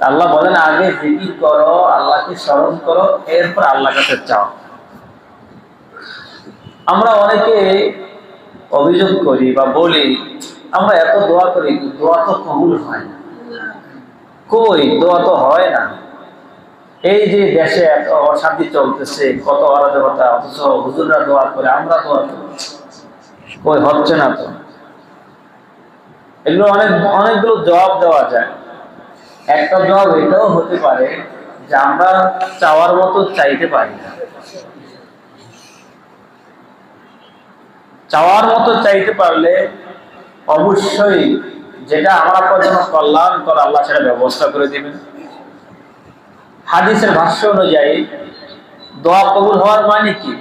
আল্লাহ বলেন আগে জিকির করো, আল্লাহকে স্মরণ করো, এরপর আল্লাহর কাছে চাও। আমরা অনেকে অভিযোগ করি বা বলি আমরা এত দোয়া করি, দোয়া তো কবুল হয় না। কই দোয়া তো হয় না। এই যে দেশে এত অশান্তি চলতেছে, কত অরাজকতা, অথচ হুজুররা দোয়া করে, আমরা দোয়া করি, কই হচ্ছে না তো। এগুলো অনেকগুলো জবাব দেওয়া যায়। একটা জবাব এটাও হতে পারে যে আমরা চাওয়ার মতো চাইতে পারি না। চাওয়ার মতো চাইতে পারলে অবশ্যই যেটা আমার আপনার জন্য কল্যাণকর, আল্লাহ সেটা ব্যবস্থা করে দিবেন। হাদিসের ভাষ্য অনুযায়ী দোয়া কবুল হওয়ার মানে কি?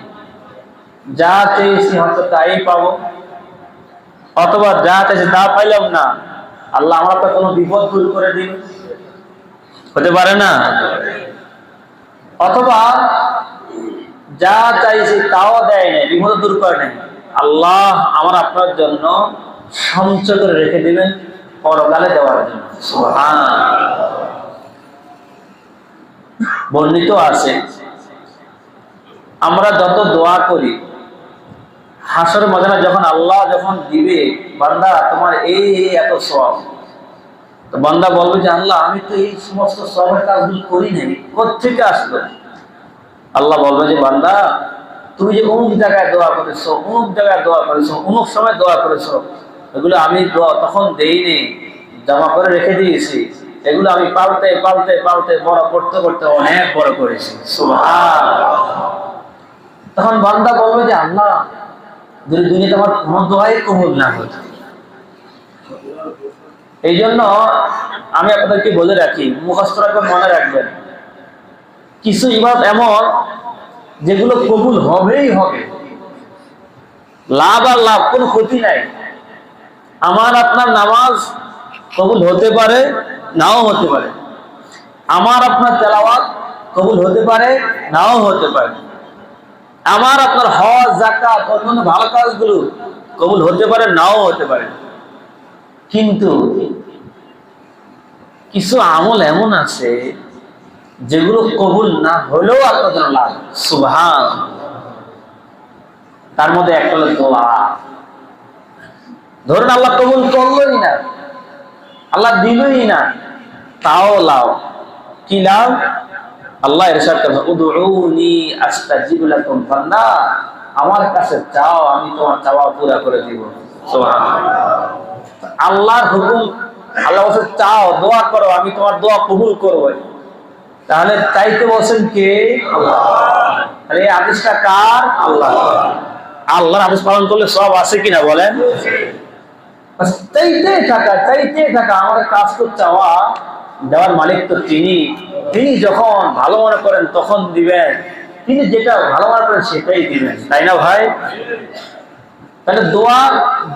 যা চেয়েছি হয়তো তাই পাবো, অথবা যা চাইছি তা পাইলাম না, আল্লাহ আমার আপনার কোনো বিপদ দূর করে দিন, হতে পারে না? অথবা যা চাইছি তাও দেয় নাই, বিপদ দূর করে নেই, আল্লাহ আমার আপনার জন্য সঞ্চয় করে রেখে দিবেন পরকালে দেওয়ার জন্য। সুবহানাল্লাহ। বর্ণিত আছে আমরা যত দোয়া করি, হাসর ময়দানে যখন আল্লাহ যখন দিবে, বান্দা তোমার এই এত সওয়াব, তো বান্দা বলবে যে আল্লাহ আমি তো এই সমস্ত সওয়াবের কাজগুলো করি নাই, কোত্থেকে আসলো? আল্লাহ বলবে যে বান্দা তুমি যে অমুক জায়গায় দোয়া করেছো, অমুক জায়গায় দোয়া করেছো, অমুক সময় দোয়া করেছো, এগুলো আমি দোয়া তখন দেইনি, জমা করে রেখে দিয়েছি, এগুলো আমি পাল্টে পাল্টে পাল্টে বড় করতে করতে অনেক বড় করেছি। সুবহানাল্লাহ। তখন বান্দা বলবে যে আল্লাহ যদি দুনিয়াতে আমার কোনো দোয়াই কবুল না হতো। এই জন্য আমি আপনাদেরকে বলে রাখি, মুখস্থ রাখবেন, মনে রাখবেন, কিছু ইবাদত এমন যেগুলো কবুল হবেই হবে, লাভ আর লাভ, কোনো ক্ষতি নাই। আমার আপনার নামাজ কবুল হতে পারে, নাও হতে পারে। আমার আপনার তেলাওয়াত কবুল হতে পারে, নাও হতে পারে। আমার আপনার হজ, যাকাত, অন্যান্য ভালো কাজগুলো কবুল হতে পারে, নাও হতে পারে। কিন্তু কিছু আমল এমন আছে যেগুলো কবুল না হলেও আপনার জন্য লাভ। সুবহানাল্লাহ। তার মধ্যে একটা হলো দোয়া। ধরুন আল্লাহ কবুল করলোই না, আল্লাহ দিলই না, তাও লাভ। কি লাভ? আল্লাহ ইরশাদ করেন উদউনি আস্তাজিব লাকুম, বান্দা আমার কাছে চাও, আমি তোমার চাওয়া পুরা করে দিব। সুবহানাল্লাহ। আল্লাহর হুকুম, আল্লাহ বলেন চাও, দোয়া করো, আমি তোমার দোয়া কবুল করব। তাহলে চাইতে বলছেন কে? আল্লাহ। তাহলে এই আদেশটা কার? আল্লাহ। আল্লাহর আদেশ পালন করলে সব আছে কিনা বলেন? চাইতে থাকা, চাইতে থাকা, আমাদের কাজ তো চাওয়া, দেওয়ার মালিক তো তিনি। তিনি যখন ভালো মনে করেন তখন দিবেন, তিনি যেটা ভালো মনে করেন সেটাই দিবেন, তাই না ভাই? তাহলে দোয়া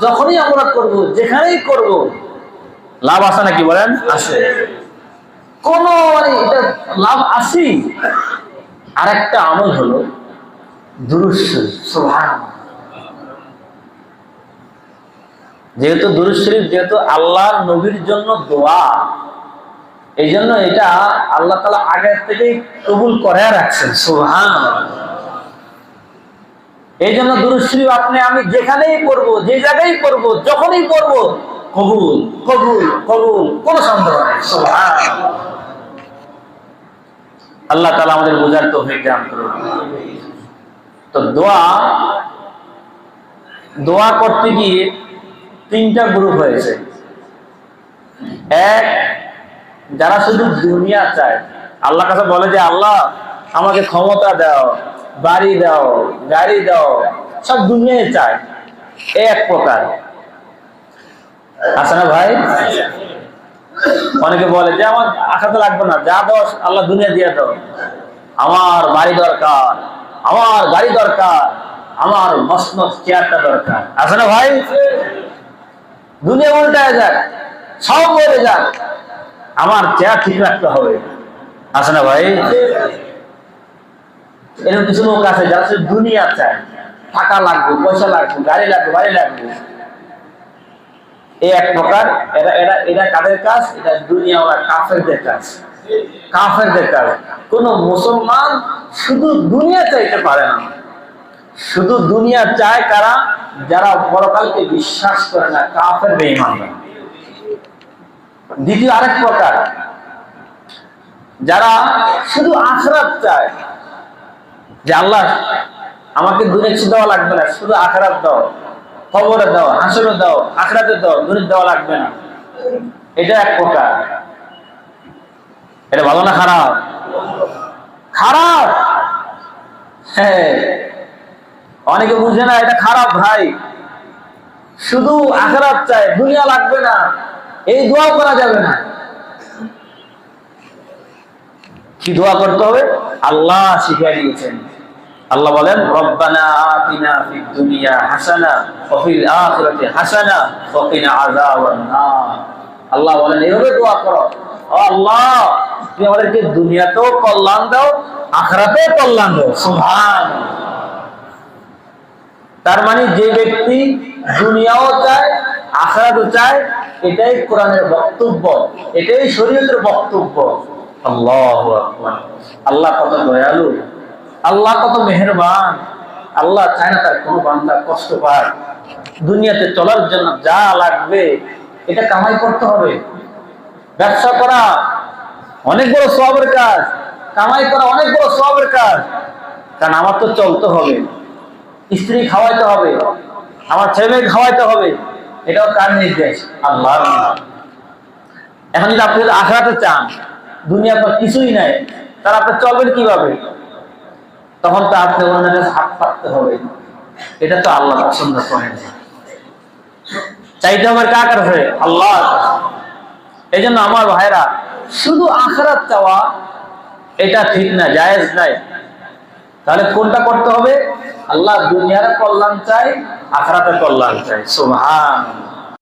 যখনই আমরা করব, যেখানেই করব, লাভ আছে নাকি বলেন? আছে। কোন এটা লাভ আছে। আর একটা আমল হলো দুরূদ শরীফ। সুবহানাল্লাহ। যেহেতু দুরূদ শরীফ যেহেতু আল্লাহর নবীর জন্য দোয়া, এই জন্য এটা আল্লাহ তাআলা আগে থেকেই কবুল করে রাখছেন। সুবহানাল্লাহ। এই জন্য দুরূদ শরীফ আপনি আমি যেখানেই পড়বো, যে জায়গায় পড়বো, যখনই পড়বো, কবুল কবুল কবুল, কোনো সন্দেহ নেই। সুবহানাল্লাহ। আল্লাহ তাআলা আমাদের বোঝার তৌফিক দান করুন। তো দোয়া করতে গিয়ে তিনটা গ্রুপ হয়েছে। এক, যারা শুধু দুনিয়া চায়, আল্লাহর কাছে বলে যে আল্লাহ আমাকে ক্ষমতা দাও, বাড়ি দাও, গাড়ি দাও, সব দুনিয়ায় চায়, এক প্রকার আছে না ভাই? অনেকে বলে যে আমার আশা তো লাগবে না, যা দাও আল্লাহ দুনিয়া দিয়ে দাও, আমার বাড়ি দরকার, আমার গাড়ি দরকার, আমার মস্ত চেয়ারটা দরকার, আছে না ভাই? দুনিয়া উল্টায় যাক, সব বলে যাক, আমার চেয়ার ঠিক রাখতে হবে, আছে না ভাই? এরকম কিছু লোক আছে যারা দুনিয়া চায়, টাকা লাগবে, পয়সা লাগবে, গাড়ি লাগবে, বাড়ি লাগবে। এই এক প্রকার, এরা কাদের কাজ? এটা দুনিয়া ওরা কাফেরদের কাজ। কাফেরদের কাজ। কোন মুসলমান শুধু দুনিয়া চাইতে পারে না। শুধু দুনিয়া চায় কারা? যারা পরকালকে বিশ্বাস করে না, কাফের বেঈমান। দ্বিতীয় আরেক প্রকার, যারা শুধু আখিরাত চায়, যে আল্লাহ আমাকে দুনিয়া কিছু দেওয়া লাগবে না, শুধু আখিরাত দাও, কবরে দাও, হাসরে দাও, আখিরাতে দাও, দুনিয়া দেওয়া লাগবে না। এটা এক প্রকার। এটা ভালো না খারাপ? খারাপ। হ্যাঁ, অনেকে বুঝে না এটা খারাপ ভাই। শুধু আখিরাত চায়, দুনিয়া লাগবে না, এই দোয়া করা যাবে না। কি দোয়া করতে হবে? আল্লাহ শিখিয়ে দিয়েছেন। আল্লাহ বলেন, রব্বানা আতিনা ফিদ দুনিয়া হাসানা ওয়া ফিল আখিরাতি হাসানা ওয়া কিনা আযাবান নার। আল্লাহ বলেন এইভাবে দোয়া করো, ও আল্লাহ তুমি আমাদেরকে দুনিয়াতেও কল্যাণ দাও, আখিরাতেও কল্যাণ দাও। সুবহানাল্লাহ। তার মানে যে ব্যক্তি দুনিয়াও চায়, আখিরাতও চায়, এটাই কোরআনের বক্তব্য, এটাই শরীয়তের বক্তব্য। আল্লাহু আকবার। আল্লাহ কত দয়ালু, আল্লাহ কত মেহেরবান। আল্লাহ চায় না তার কোনো বান্দা কষ্ট পায়। দুনিয়াতে চলার জন্য যা লাগবে এটা কামাই করতে হবে। ব্যবসা করা অনেক বড় সওয়াবের কাজ, কামাই করা অনেক বড় সওয়াবের কাজ। কারণ আমার তো চলতে হবে, স্ত্রী খাওয়াইতে হবে, আমার ছেলে খাওয়াইতে হবে। এটাও কার নির্দেশ? আল্লাহর। এখন যদি আপনি আখিরাতে চান, দুনিয়ার পর কিছুই নাই, তাহলে আপনি চলবেন কিভাবে? তখন তো আপনি অন্যদের হাত পাততে হবে। এটা তো আল্লাহ পছন্দ করেন। চাইতে হবে কার কাছে? আল্লাহ। এই জন্য আমার ভাইরা, শুধু আখিরাত চাওয়া এটা ঠিক না, জায়েজ নাই। তাহলে কোনটা করতে হবে? আল্লাহ দুনিয়ার কল্যাণ চাই, আখিরাতের কল্যাণ চাই। সুবহানাল্লাহ।